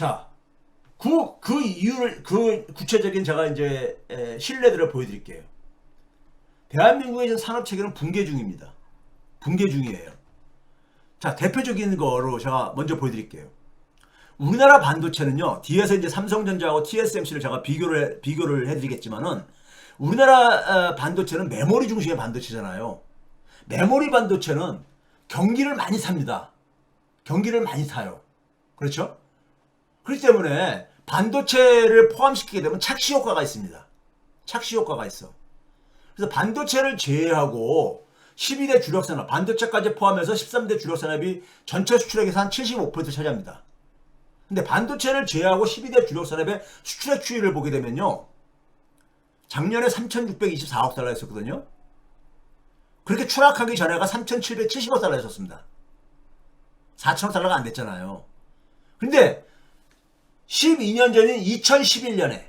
자, 그 이유를, 그 구체적인 제가 이제 신뢰들을 보여드릴게요. 대한민국의 지금 산업 체계는 붕괴 중입니다. 붕괴 중이에요. 자, 대표적인 거로 제가 먼저 보여드릴게요. 우리나라 반도체는요, 뒤에서 이제 삼성전자하고 TSMC를 제가 비교를 해드리겠지만은, 우리나라 반도체는 메모리 중심의 반도체잖아요. 메모리 반도체는 경기를 많이 삽니다. 경기를 많이 사요. 그렇죠? 그렇기 때문에 반도체를 포함시키게 되면 착시 효과가 있습니다. 착시 효과가 있어. 그래서 반도체를 제외하고 12대 주력 산업, 반도체까지 포함해서 13대 주력 산업이 전체 수출액에서 한 75% 차지합니다. 근데 반도체를 제외하고 12대 주력 산업의 수출액 추이를 보게 되면요, 작년에 3,624억 달러였었거든요. 그렇게 추락하기 전에가 3,770억 달러였었습니다. 4천억 달러가 안 됐잖아요. 근데 12년 전인 2011년에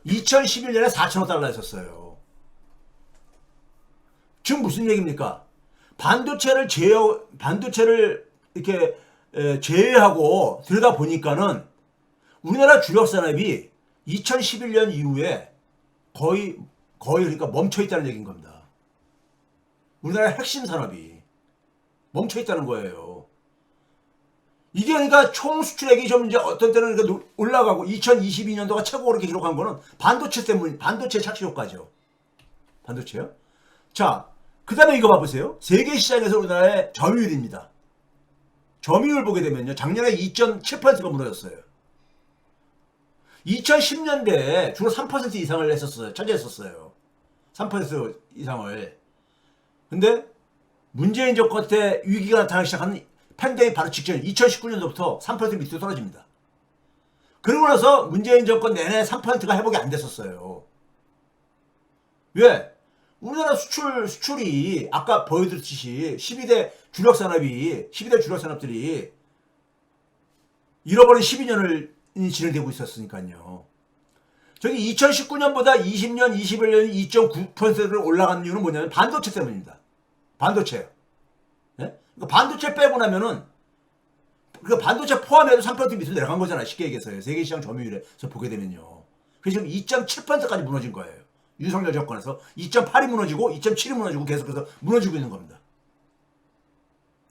4천억 달러였었어요. 지금 무슨 얘기입니까? 반도체를 이렇게 제외하고 들여다 보니까는 우리나라 주력 산업이 2011년 이후에 거의 그러니까 멈춰 있다는 얘기인 겁니다. 우리나라 핵심 산업이 멈춰 있다는 거예요. 이게 그러니까 총 수출액이 좀 이제 어떤 때는 올라가고 2022년도가 최고 그렇게 기록한 거는 반도체 때문, 반도체 착시 효과죠. 반도체요? 자, 그 다음에 이거 봐보세요. 세계 시장에서 우리나라의 점유율입니다. 점유율 보게 되면요, 작년에 2.7%가 무너졌어요. 2010년대에 주로 3% 이상을 차지했었어요. 3% 이상을. 근데 문재인 정권 때 위기가 나타나기 시작한 팬데믹 바로 직전 2019년도부터 3% 밑으로 떨어집니다. 그러고 나서 문재인 정권 내내 3%가 회복이 안 됐었어요. 왜? 우리나라 수출이 아까 보여드렸듯이 12대 주력 산업들이 잃어버린 12년을 진행되고 있었으니까요. 저기 2019년보다 20년, 21년이 2.9%를 올라간 이유는 뭐냐면 반도체 때문입니다. 반도체요. 네? 그러니까 반도체 빼고 나면은 그 반도체 포함해도 3% 밑으로 내려간 거잖아요. 쉽게 얘기해서요. 세계시장 점유율에서 보게 되면요. 그래서 지금 2.7%까지 무너진 거예요. 윤석열 정권에서 2.8이 무너지고 2.7이 무너지고 계속해서 무너지고 있는 겁니다.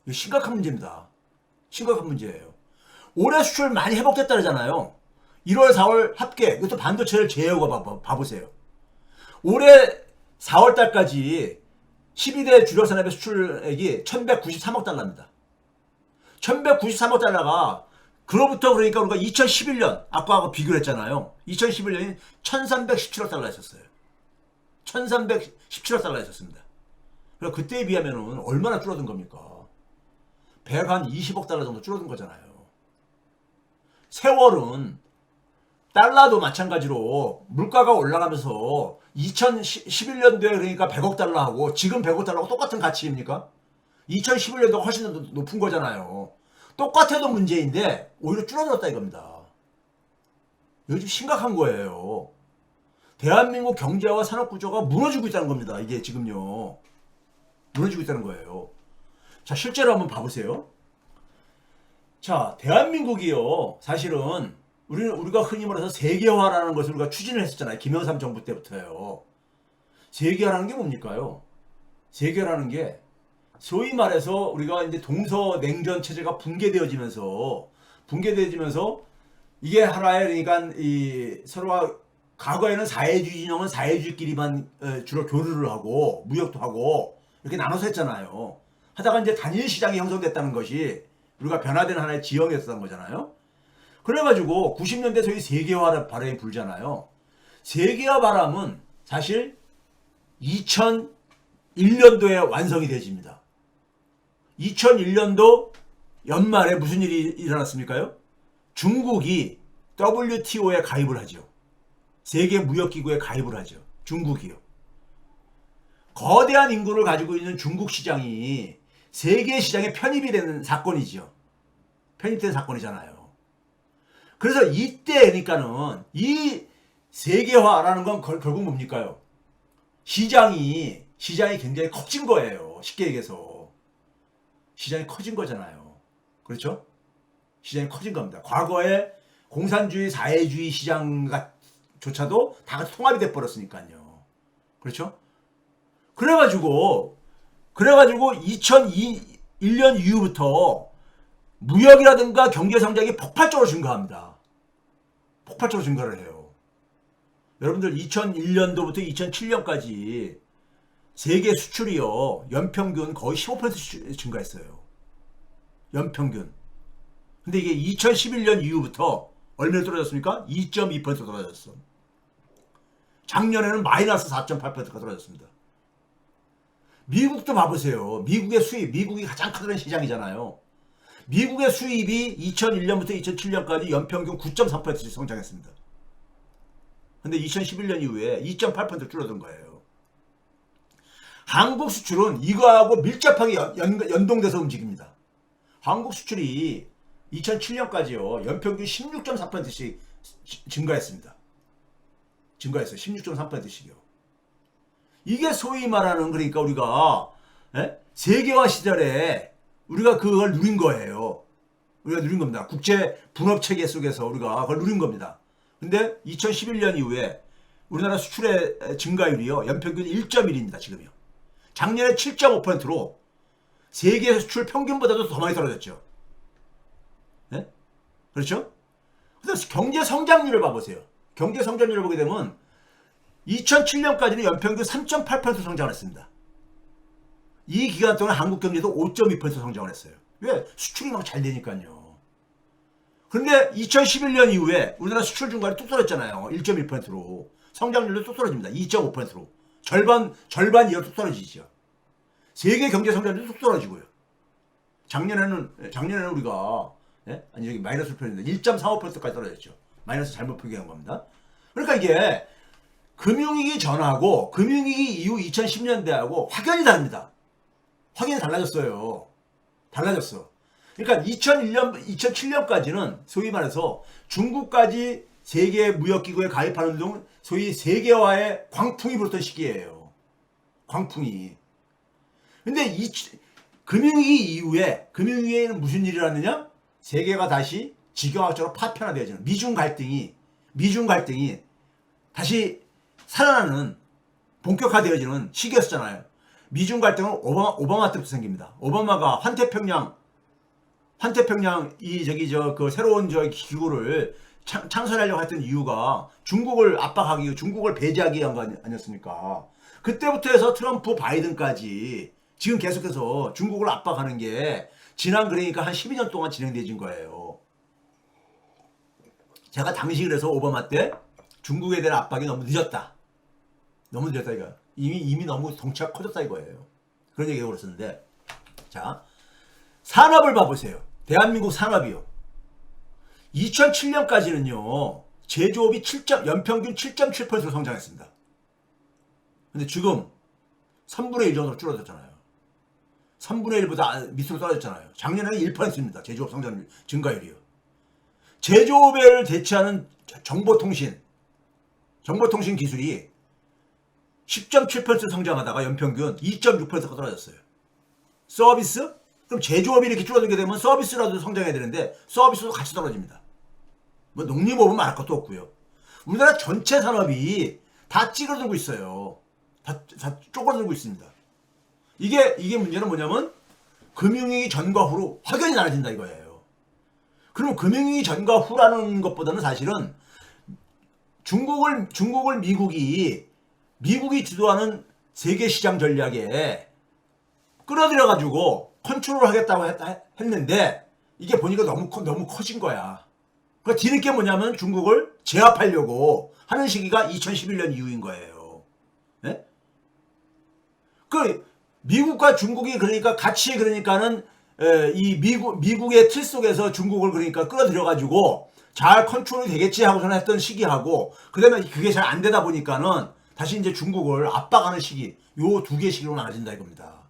이거 심각한 문제입니다. 심각한 문제예요. 올해 수출 많이 회복됐다 그러잖아요. 1월, 4월 합계, 이것도 반도체를 제외하고 봐보세요. 올해 4월 달까지 12대 주력 산업의 수출액이 1193억 달러입니다. 1193억 달러가 그로부터 그러니까 우리가 2011년 아까 비교를 했잖아요. 2011년이 1317억 달러였었어요. 1317억 달러였었습니다. 그러니까 그때에 비하면 얼마나 줄어든 겁니까? 120억 달러 정도 줄어든 거잖아요. 세월은 달러도 마찬가지로 물가가 올라가면서 2011년도에 그러니까 100억 달러하고 지금 100억 달러하고 똑같은 가치입니까? 2011년도가 훨씬 더 높은 거잖아요. 똑같아도 문제인데 오히려 줄어들었다 이겁니다. 이거 좀 심각한 거예요. 대한민국 경제와 산업 구조가 무너지고 있다는 겁니다. 이게 지금요. 무너지고 있다는 거예요. 자, 실제로 한번 봐보세요. 자, 대한민국이요. 사실은 우리가 흔히 말해서 세계화라는 것을 우리가 추진을 했었잖아요. 김영삼 정부 때부터요. 세계화라는 게 뭡니까요? 세계화라는 게 소위 말해서 우리가 이제 동서냉전 체제가 붕괴되어지면서 이게 하나의 그러니까 이 서로가 과거에는 사회주의 진영은 사회주의끼리만 주로 교류를 하고 무역도 하고 이렇게 나눠서 했잖아요. 하다가 이제 단일 시장이 형성됐다는 것이 우리가 변화된 하나의 지형이었던 거잖아요. 그래가지고 90년대 소위 세계화 바람이 불잖아요. 세계화 바람은 사실 2001년도에 완성이 되집니다. 2001년도 연말에 무슨 일이 일어났습니까요? 중국이 WTO에 가입을 하죠. 세계무역기구에 가입을 하죠. 중국이요. 거대한 인구를 가지고 있는 중국 시장이 세계 시장에 편입이 되는 사건이죠. 편입된 사건이잖아요. 그래서 이때 그러니까는 이 세계화라는 건 결국 뭡니까요? 시장이 굉장히 커진 거예요. 쉽게 얘기해서. 시장이 커진 거잖아요. 그렇죠? 시장이 커진 겁니다. 과거에 공산주의 사회주의 시장조차도 다 같이 통합이 돼 버렸으니까요. 그렇죠? 그래가지고 2001년 이후부터 무역이라든가 경제 성장이 폭발적으로 증가합니다. 폭발적으로 증가를 해요. 여러분들 2001년도부터 2007년까지 세계 수출이요, 연평균 거의 15% 증가했어요. 연평균. 근데 이게 2011년 이후부터 얼마나 떨어졌습니까? 2.2% 떨어졌어. 작년에는 마이너스 4.8%가 떨어졌습니다. 미국도 봐보세요. 미국의 수입, 미국이 가장 커다란 시장이잖아요. 미국의 수입이 2001년부터 2007년까지 연평균 9.3%씩 성장했습니다. 근데 2011년 이후에 2.8% 줄어든 거예요. 한국 수출은 이거하고 밀접하게 연동돼서 움직입니다. 한국 수출이 2007년까지요, 연평균 16.4%씩 증가했습니다. 증가했어요. 16.3%씩이요. 이게 소위 말하는, 그러니까 우리가 세계화 시절에 우리가 그걸 누린 거예요. 우리가 누린 겁니다. 국제 분업 체계 속에서 우리가 그걸 누린 겁니다. 근데 2011년 이후에 우리나라 수출의 증가율이요, 연평균 1.1입니다. 지금요. 작년에 7.5%로 세계 수출 평균보다도 더 많이 떨어졌죠. 네? 그렇죠? 그래서 경제 성장률을 봐보세요. 경제 성장률을 보게 되면 2007년까지는 연평균 3.8% 성장을 했습니다. 이 기간 동안 한국 경제도 5.2% 성장을 했어요. 왜? 수출이 막 잘 되니까요. 그런데 2011년 이후에 우리나라 수출 증가율이 뚝 떨어졌잖아요. 1.1%로. 성장률도 뚝 떨어집니다. 2.5%로. 절반 이하 뚝 떨어지죠. 세계 경제 성장률도 뚝 떨어지고요. 작년에는 우리가, 아니, 여기 마이너스 표현인데 1.35%까지 떨어졌죠. 마이너스 잘못 표기한 겁니다. 그러니까 이게 금융위기 전하고 금융위기 이후 2010년대하고 확연히 다릅니다. 확연히 달라졌어요. 달라졌어. 그러니까 2007년까지는 소위 말해서 중국까지 세계 무역기구에 가입하는 등 소위 세계화의 광풍이 불었던 시기예요. 광풍이. 근데 금융위기 이후에, 금융위기에는 무슨 일이 일어났느냐? 세계가 다시 지경학적으로 파편화되어지는 미중 갈등이 다시 살아나는, 본격화되어지는 시기였잖아요. 미중 갈등은 오바마 때부터 생깁니다. 오바마가 환태평양 그 새로운 기구를 창설하려고 했던 이유가 중국을 압박하기, 중국을 배제하기 위한 거 아니었습니까? 그때부터 해서 트럼프, 바이든까지 지금 계속해서 중국을 압박하는 게 지난, 그러니까 한 12년 동안 진행되어진 거예요. 제가 당시 그래서 오바마 때 중국에 대한 압박이 너무 늦었다. 이거. 이미 너무 덩치가 커졌다 이거예요. 그런 얘기가 그랬었는데, 자, 산업을 봐보세요. 대한민국 산업이요. 2007년까지는요, 제조업이 연평균 7.7% 성장했습니다. 근데 지금 3분의 1 정도로 줄어들었잖아요. 3분의 1보다 밑으로 떨어졌잖아요. 작년에는 1%입니다. 제조업 성장률 증가율이요. 제조업을 대체하는 정보통신 기술이 10.7% 성장하다가 연평균 2.6%가 떨어졌어요. 서비스? 그럼 제조업이 이렇게 줄어들게 되면 서비스라도 성장해야 되는데 서비스도 같이 떨어집니다. 뭐 농림업은 말할 것도 없고요. 우리나라 전체 산업이 다 찌그러들고 있어요. 다 쪼그러들고 있습니다. 이게 문제는 뭐냐면 금융위기 전과 후로 확연히 나눠진다 이거예요. 그러면 금융위기 전과 후라는 것보다는 사실은 중국을 미국이 주도하는 세계 시장 전략에 끌어들여가지고 컨트롤 하겠다고 했는데 이게 보니까 너무 커진 거야. 그 뒤늦게 뭐냐면 중국을 제압하려고 하는 시기가 2011년 이후인 거예요. 네? 그 미국과 중국이 그러니까 같이 그러니까는 이 미국의 틀 속에서 중국을 그러니까 끌어들여가지고 잘 컨트롤이 되겠지 하고서는 했던 시기하고, 그 다음에 그게 잘 안 되다 보니까는 다시 이제 중국을 압박하는 시기, 요 두 개 시기로 나눠진다 이겁니다.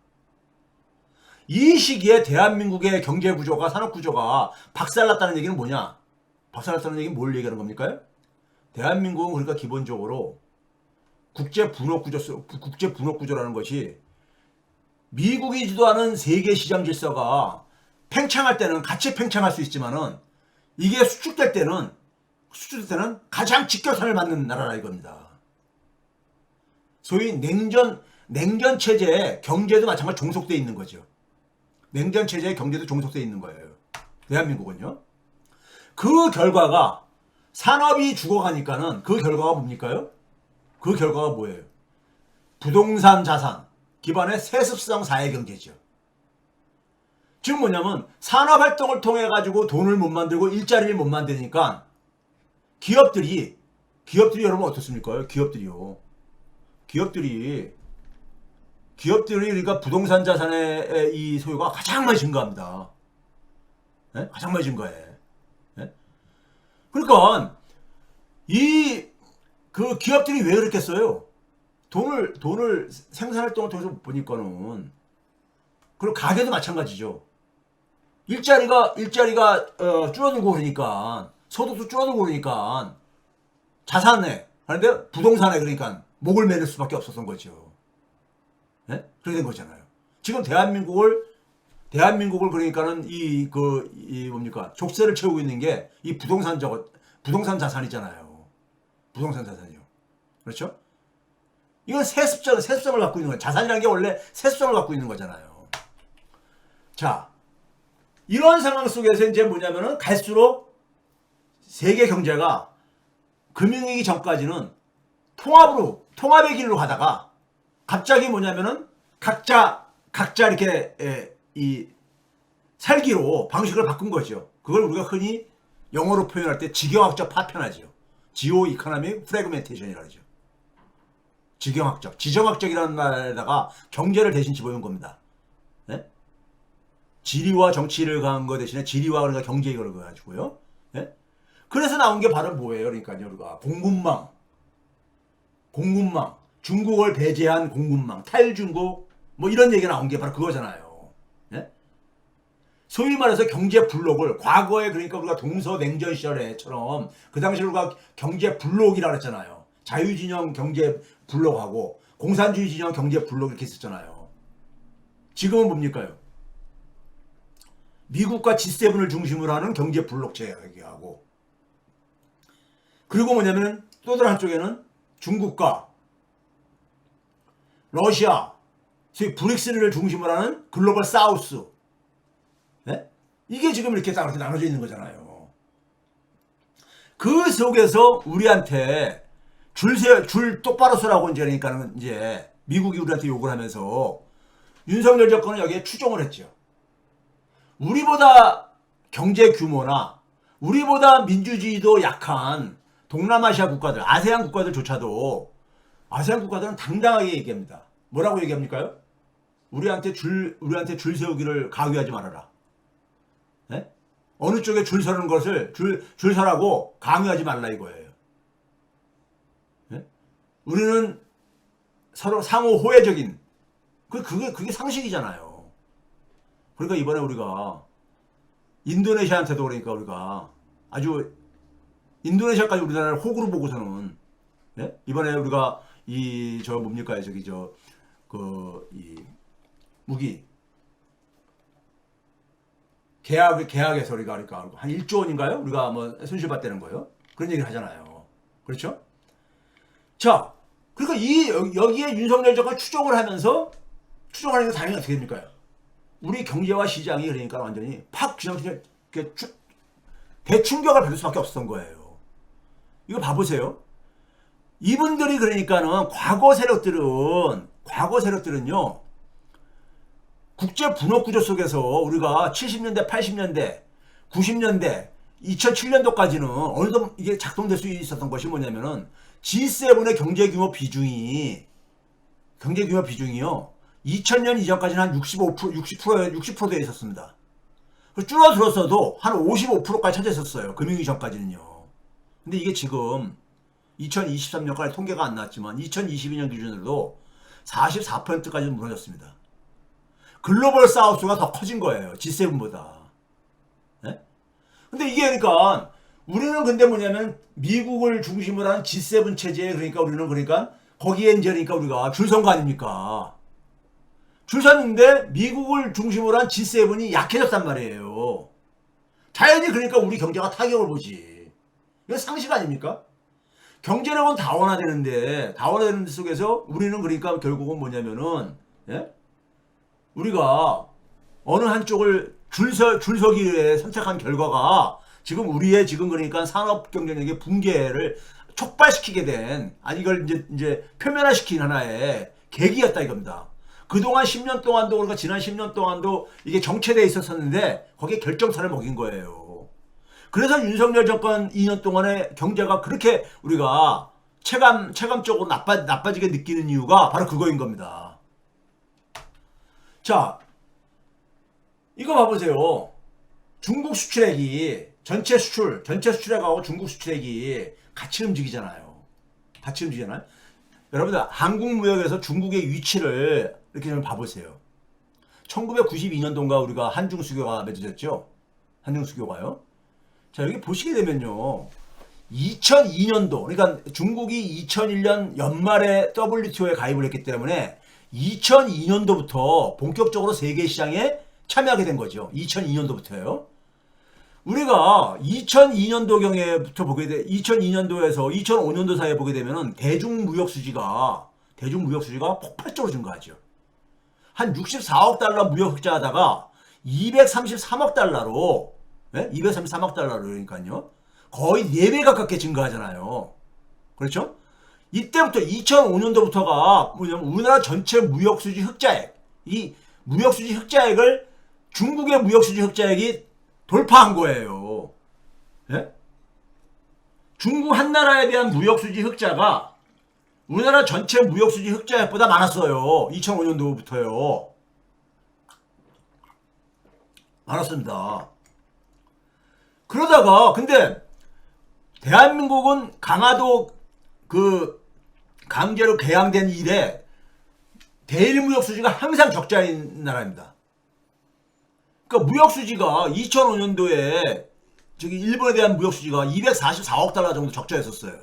이 시기에 대한민국의 경제 구조가, 산업 구조가 박살났다는 얘기는 뭐냐? 박살났다는 얘기는 뭘 얘기하는 겁니까? 대한민국은 그러니까 기본적으로 국제 분업 구조라는 것이 미국이 주도하는 세계 시장 질서가 팽창할 때는 같이 팽창할 수 있지만은 이게 수축될 때는 수출 대세는 가장 직격탄을 맞는 나라라 이겁니다. 소위 냉전 체제에 경제도 마찬가지로 종속돼 있는 거죠. 냉전 체제에 경제도 종속돼 있는 거예요. 대한민국은요. 그 결과가 산업이 죽어가니까는 그 결과가 뭡니까요? 그 결과가 뭐예요? 부동산 자산 기반의 세습성 사회경제죠. 즉 뭐냐면 산업활동을 통해 가지고 돈을 못 만들고 일자리를 못 만드니까 기업들이 여러분 어떻습니까? 기업들이 그러니까 부동산 자산의 이 소유가 가장 많이 증가합니다. 네? 가장 많이 증가해. 네? 그러니까 그 기업들이 왜 그랬겠어요? 돈을 생산활동을 통해서 못 보니까는. 그리고 가게도 마찬가지죠. 일자리가 줄어들고 그러니까 소득도 줄어들고 그러니까 자산에 하는데 부동산에 그러니까 목을 매를 수밖에 없었던 거죠. 네? 그렇게 된 거잖아요. 지금 대한민국을 그러니까는 뭡니까 족쇄를 채우고 있는 게 이 부동산 자산이잖아요. 부동산 자산이요. 그렇죠? 이건 세습성을 갖고 있는 거예요. 자산이라는 게 원래 세습성을 갖고 있는 거잖아요. 자, 이런 상황 속에서 이제 뭐냐면은 갈수록 세계 경제가 금융위기 전까지는 통합의 길로 가다가 갑자기 뭐냐면은 각자 이렇게 이 살기로 방식을 바꾼 거죠. 그걸 우리가 흔히 영어로 표현할 때 지경학적 파편화죠. 지오 이코노믹 프래그멘테이션이라고 하죠. 지정학적이라는 말에다가 경제를 대신 집어넣은 겁니다. 네? 지리와 정치를 가한 거 대신에 지리와 그러니까 경제 이걸 가지고요. 네? 그래서 나온 게 바로 뭐예요? 그러니까요, 우리가 공군망, 중국을 배제한 공군망, 탈중국 뭐 이런 얘기가 나온 게 바로 그거잖아요. 네? 소위 말해서 경제 블록을 과거에 그러니까 우리가 동서냉전 시절에처럼 그 당시에 우리가 경제 블록이라고 했잖아요. 자유진영 경제 블록하고 공산주의 진영 경제 블록 이렇게 있었잖아요. 지금은 뭡니까요? 미국과 G7을 중심으로 하는 경제 블록 체계하고 그리고 뭐냐면 또 다른 한쪽에는 중국과 러시아, 소위 브릭스를 중심으로 하는 글로벌 사우스. 네? 이게 지금 이렇게 딱 이렇게 나눠져 있는 거잖아요. 그 속에서 우리한테 줄 똑바로 서라고 이제 그러니까는 이제 미국이 우리한테 욕을 하면서 윤석열 정권은 여기에 추종을 했죠. 우리보다 경제 규모나 우리보다 민주주의도 약한 동남아시아 국가들, 아세안 국가들조차도 아세안 국가들은 당당하게 얘기합니다. 뭐라고 얘기합니까요? 우리한테 줄 세우기를 강요하지 말아라. 네? 어느 쪽에 줄 서는 것을 줄 서라고 강요하지 말라 이거예요. 네? 우리는 서로 상호 호혜적인 그게 상식이잖아요. 그러니까 이번에 우리가 인도네시아한테도 그러니까 우리가 아주 인도네시아까지 우리나라를 호구로 보고서는 네? 이번에 우리가 이 무기 계약에서 우리가 그러니까 한 1조 원인가요? 우리가 뭐 손실봤다는 거예요. 그런 얘기를 하잖아요. 그렇죠? 자, 그러니까 여기에 윤석열 정권 추종을 하면서 추종하는 게 당연히 어떻게 됩니까? 우리 경제와 시장이 그러니까 완전히 그냥 대충격을 받을 수밖에 없었던 거예요. 이거 봐보세요. 이분들이 그러니까는 과거 세력들은요 국제 분업 구조 속에서 우리가 70년대, 80년대, 90년대, 2007년도까지는 어느 정도 이게 작동될 수 있었던 것이 뭐냐면은 G7의 경제 규모 비중이요 2000년 이전까지는 한 60%에 있었습니다. 줄어들었어도 한 55%까지 차지했었어요. 금융위기 전까지는요. 근데 이게 지금 2023년까지 통계가 안 나왔지만 2022년 기준으로도 44%까지 무너졌습니다. 글로벌 사우스가 더 커진 거예요. G7보다. 네? 근데 이게 그러니까 우리는 근데 뭐냐면 미국을 중심으로 한 G7 체제에 그러니까 우리는 그러니까 거기에 이제 그러니까 우리가 줄 선 거 아닙니까? 줄 섰는데 미국을 중심으로 한 G7이 약해졌단 말이에요. 자연히 그러니까 우리 경제가 타격을 보지. 이건 상식 아닙니까? 경제력은 다원화되는데 다원화되는 속에서 우리는 그러니까 결국은 뭐냐면은 예? 우리가 어느 한쪽을 줄서기 위해 선택한 결과가 지금 우리의 지금 그러니까 산업 경쟁력의 붕괴를 촉발시키게 된 아니 이걸 이제 표면화시킨 하나의 계기였다 이겁니다. 그동안 10년 동안도 그러니까 지난 10년 동안도 이게 정체되어 있었었는데 거기에 결정타를 먹인 거예요. 그래서 윤석열 정권 2년 동안의 경제가 그렇게 우리가 체감적으로 나빠지게 느끼는 이유가 바로 그거인 겁니다. 자, 이거 봐보세요. 중국 수출액이 전체 수출액하고 중국 수출액이 같이 움직이잖아요. 같이 움직이잖아요. 여러분들 한국 무역에서 중국의 위치를 이렇게 좀 봐보세요. 1992년도인가 우리가 한중 수교가 맺어졌죠. 한중 수교가요. 자, 여기 보시게 되면요. 2002년도 그러니까 중국이 2001년 연말에 WTO에 가입을 했기 때문에 2002년도부터 본격적으로 세계 시장에 참여하게 된 거죠. 2002년도부터요. 우리가 2002년도경에부터 보게 돼 2002년도에서 2005년도 사이에 보게 되면은 대중 무역 수지가 폭발적으로 증가하죠. 한 64억 달러 무역 흑자하다가 233억 달러로 233억 달러로 그러니까요. 거의 4배 가깝게 증가하잖아요. 그렇죠? 이때부터 2005년도부터가 뭐냐면 우리나라 전체 무역수지 흑자액 이 무역수지 흑자액을 중국의 무역수지 흑자액이 돌파한 거예요. 예? 중국 한 나라에 대한 무역수지 흑자가 우리나라 전체 무역수지 흑자액보다 많았어요. 2005년도부터요. 많았습니다. 그러다가 근데 대한민국은 강화도 그 강제로 개항된 이래 대일 무역 수지가 항상 적자인 나라입니다. 그러니까 무역 수지가 2005년도에 저기 일본에 대한 무역 수지가 244억 달러 정도 적자였었어요.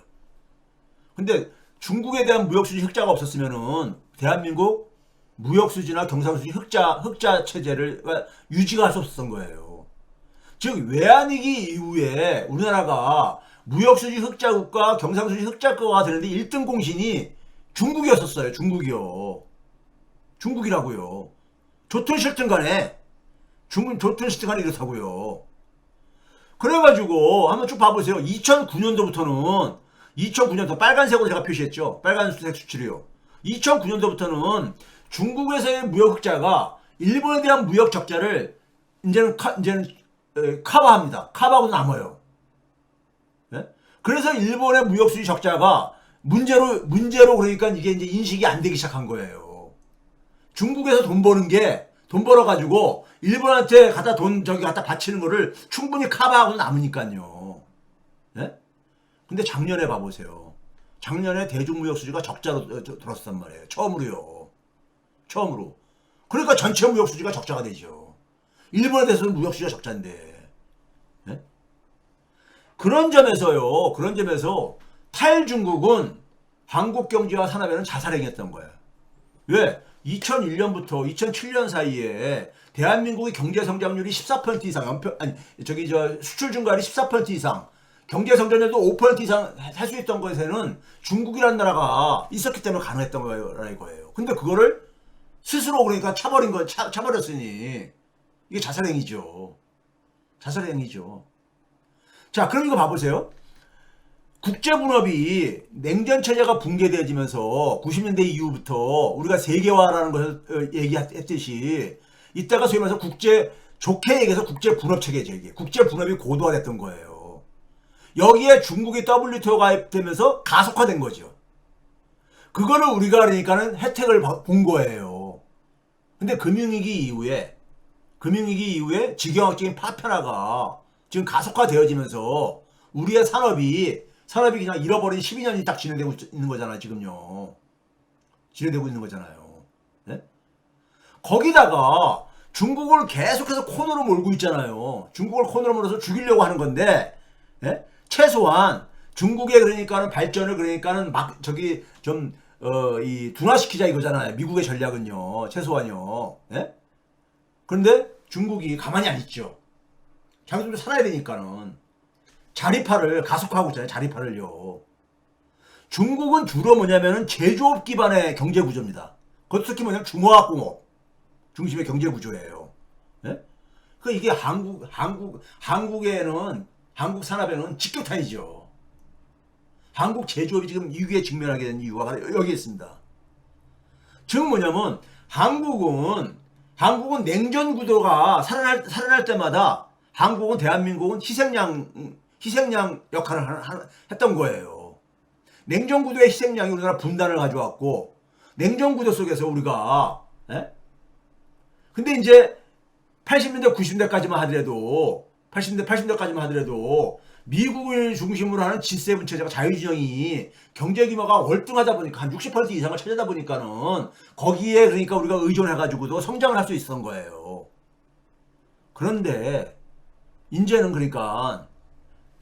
근데 중국에 대한 무역 수지 흑자가 없었으면은 대한민국 무역 수지나 경상 수지 흑자 체제를 유지가 할 수 없었던 거예요. 즉 외환위기 이후에 우리나라가 무역수지 흑자국가 경상수지 흑자국가가 되는데 1등 공신이 중국이었었어요. 중국이라고요. 좋든 싫든 간에 좋든 싫든 간에 이렇다고요. 그래가지고 한번 쭉 봐보세요. 2009년도부터는 2009년도 빨간색으로 제가 표시했죠. 빨간색 수출이요. 2009년도부터는 중국에서의 무역 흑자가 일본에 대한 무역 적자를 이제는 커버합니다. 커버하고 남아요. 네? 그래서 일본의 무역 수지 적자가 문제로 그러니까 이게 이제 인식이 안 되기 시작한 거예요. 중국에서 돈 벌어가지고 일본한테 갖다 바치는 거를 충분히 커버하고 남으니까요. 네? 근데 작년에 봐보세요. 작년에 대중무역 수지가 적자로 들었단 말이에요. 처음으로. 그러니까 전체 무역 수지가 적자가 되죠. 일본에 대해서는 무역 수지가 적자인데. 네? 그런 점에서 탈중국은 한국 경제와 산업에는 자살행위했던 거예요. 왜? 2001년부터 2007년 사이에 대한민국의 경제 성장률이 14% 이상, 수출 증가율이 14% 이상, 경제 성장률도 5% 이상 할 수 있던 것에는 중국이라는 나라가 있었기 때문에 가능했던 거예요. 근데 그거를 스스로 그러니까 차버렸으니 이게 자살행위죠. 자, 그럼 이거 봐보세요. 국제분업이 냉전체제가 붕괴되어지면서 90년대 이후부터 우리가 세계화라는 것을 얘기했듯이 이때가 소위 말해서 좋게 얘기해서 국제분업체계죠. 이게 국제분업이 고도화됐던 거예요. 여기에 중국이 WTO 가입되면서 가속화된 거죠. 그거를 우리가 그러니까는 혜택을 본 거예요. 근데 금융위기 이후에 지경학적인 파편화가 지금 가속화되어지면서 우리의 산업이 그냥 잃어버린 12년이 딱 진행되고 있는 거잖아요. 지금요. 진행되고 있는 거잖아요. 네? 거기다가 중국을 계속해서 코너로 몰고 있잖아요. 중국을 코너로 몰아서 죽이려고 하는 건데, 네? 최소한 중국의 그러니까는 발전을 그러니까는 둔화시키자 이거잖아요. 미국의 전략은요. 최소한요. 네? 그런데 중국이 가만히 안 있죠. 자기들도 살아야 되니까는. 자립화를 가속화하고 있잖아요. 자립화를요. 중국은 주로 뭐냐면은 제조업 기반의 경제 구조입니다. 그것도 특히 뭐냐면 중화학공업 중심의 경제 구조예요. 예? 그 이게 한국에는 한국 산업에는 직격탄이죠. 한국 제조업이 지금 위기에 직면하게 된 이유가 여기 있습니다. 즉 뭐냐면 한국은 냉전 구도가 살아날 때마다 한국은 대한민국은 희생양 역할을 했던 거예요. 냉전 구도의 희생양이 우리나라 분단을 가져왔고 냉전 구도 속에서 우리가 근데 이제 80년대 90년대까지만 하더라도 80년대까지만 하더라도 미국을 중심으로 하는 G7 체제가 자유진영이 경제 규모가 월등하다 보니까 한 60% 이상을 차지하다 보니까는 거기에 그러니까 우리가 의존해가지고도 성장을 할 수 있었던 거예요. 그런데 이제는 그러니까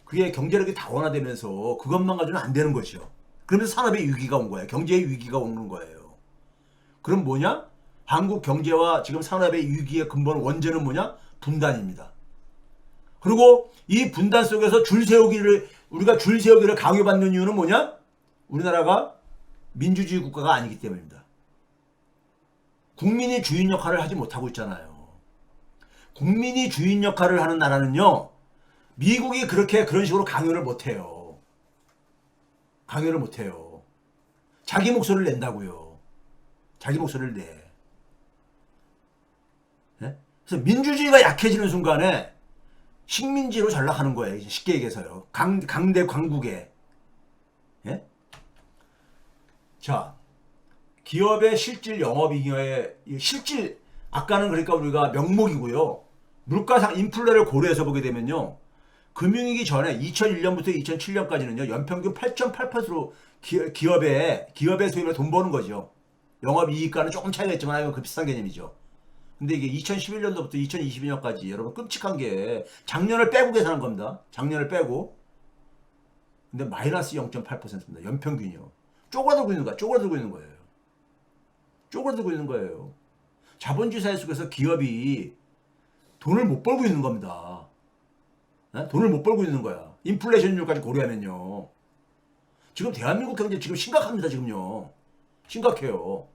그게 경제력이 다원화되면서 그것만 가지고는 안 되는 것이요. 그러면서 산업의 위기가 온 거예요. 경제의 위기가 오는 거예요. 그럼 뭐냐? 한국 경제와 지금 산업의 위기의 근본 원죄는 뭐냐? 분단입니다. 그리고 이 분단 속에서 우리가 줄 세우기를 강요받는 이유는 뭐냐? 우리나라가 민주주의 국가가 아니기 때문입니다. 국민이 주인 역할을 하지 못하고 있잖아요. 국민이 주인 역할을 하는 나라는요, 미국이 그런 식으로 강요를 못해요. 강요를 못해요. 자기 목소리를 낸다고요. 자기 목소리를 내. 네? 그래서 민주주의가 약해지는 순간에 식민지로 전락하는 거예요. 쉽게 얘기해서요. 강대 강국에. 예? 자, 기업의 실질 영업이익의 실질 아까는 그러니까 우리가 명목이고요. 물가상 인플레를 고려해서 보게 되면요. 금융위기 전에 2001년부터 2007년까지는요. 연평균 8.8%로 기업의 수입을 돈 버는 거죠. 영업이익과는 조금 차이가 있지만 그 비슷한 개념이죠. 근데 이게 2011년도부터 2022년까지 여러분 끔찍한 게 작년을 빼고 계산한 겁니다. 작년을 빼고. 근데 마이너스 0.8%입니다. 연평균이요. 쪼그라들고 있는 거야. 쪼그라들고 있는 거예요. 쪼그라들고 있는 거예요. 자본주의 사회 속에서 기업이 돈을 못 벌고 있는 겁니다. 네? 돈을 못 벌고 있는 거야. 인플레이션율까지 고려하면요. 지금 대한민국 경제 지금 심각합니다. 지금요. 심각해요.